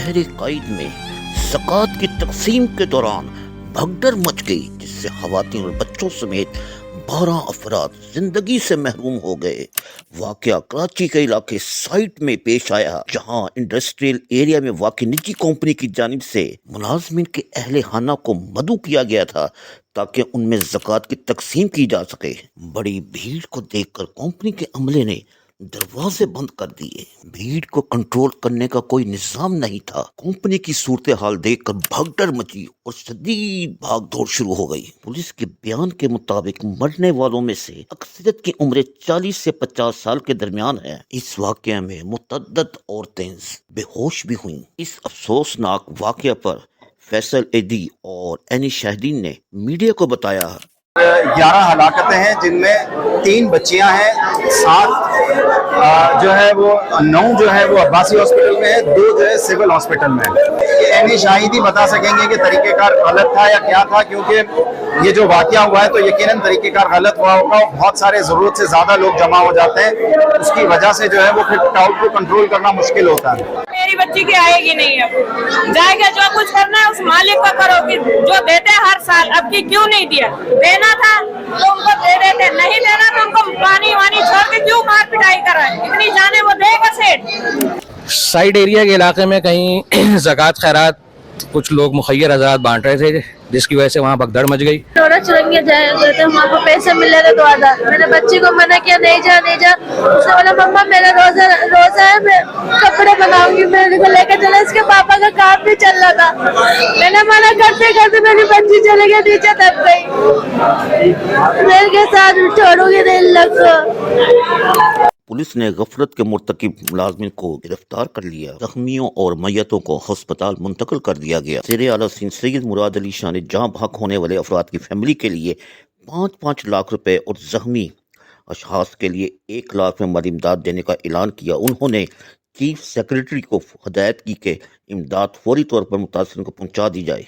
शहर कायद में ज़कात की तकसीम के दौरान भगदड़ मच गई, जिससे खवातीन और बच्चों समेत 12 अफराद जिंदगी से महरूम हो गए। वाकया कराची के इलाके साइट में पेश आया, जहां इंडस्ट्रियल एरिया में वाक़ निजी कंपनी की जानिब से मुलाजमिन के अहले खाना को मदऊ किया गया था ताकि उनमें ज़कात की तकसीम की जा सके। बड़ी भीड़ को देखकर कंपनी के अमले ने दरवाजे बंद कर दिए। भीड़ को कंट्रोल करने का कोई निजाम नहीं था। कंपनी की सूरत हाल देखकर भगदड़ मची और शदीद भाग दौड़ शुरू हो गई। पुलिस के बयान के मुताबिक मरने वालों में से अक्सरियत की उम्र 40 से 50 साल के दरमियान है। इस वाकये में मुतअद्दिद औरतें बेहोश भी हुईं। इस अफसोसनाक वाकये पर फैसल एदी और एनी शाहिदीन ने मीडिया को बताया। 11 हलाकतें हैं, जिनमें 3 बच्चियां हैं, 7 जो है वो 9 जो है वो अब्बासी हॉस्पिटल में है, 2 जो है सिविल हॉस्पिटल में है। एनी शाहिदी बता सकेंगे कि तरीक़ेकार गलत था या क्या था, क्योंकि ये जो वाक़या हुआ है तो यकीनन तरीक़ेकार गलत हुआ होगा। बहुत सारे ज़रूरत से ज़्यादा लोग जमा हो जाते हैं, उसकी वजह से जो है वो फिर क्राउड को कंट्रोल करना मुश्किल होता है। मेरी बच्ची की आएगी नहीं, अब जाएगा। जो कुछ करना है उस मालिक को करो कि जो देते हैं हर साल, अब की क्यों नहीं दिया? देना था तो उनको दे देते, नहीं देना तो उनको पानी वानी छोड़ के क्यों मार पिटाई कराए? इतनी जाने वो देगा सेठ। साइड एरिया के इलाके में कहीं ज़कात खैरात कुछ लोग मुखय्यर हज़रात बांट रहे थे, जिसकी वजह से वहाँ भगदड़ मच गई। थोड़ा चुरंगे जाएंगे तो वहाँ पर पैसे मिलेगा तो आधा। मैंने बच्ची को मना किया, नहीं जा नहीं जा। उसने बोला मम्मा मेरा रोजा है, मैं कपड़े बनाऊंगी। मेरे को लेकर चला, इसके पापा का काम भी चल रहा था। मैंने मना करते करते मेरी बच्ची चले गई, नीचे दब गई। मेरे के साथ छोड़ूंगी नहीं लग। पुलिस ने गफलत के मुर्तकिब मुलाजमिन को गिरफ्तार कर लिया। जख्मियों और मैयतों को अस्पताल मुंतकिल कर दिया गया। ज़ेरे आला सैयद मुराद अली शाह ने जहाँ भाग होने वाले अफराद की फैमिली के लिए 5-5 लाख रुपए और जख्मी अशखास के लिए 1 लाख में माली इमदाद देने का ऐलान किया। उन्होंने चीफ सेक्रेटरी को हदायत की कि इमदाद फौरी तौर पर मुतासिरीन को पहुँचा दी जाए।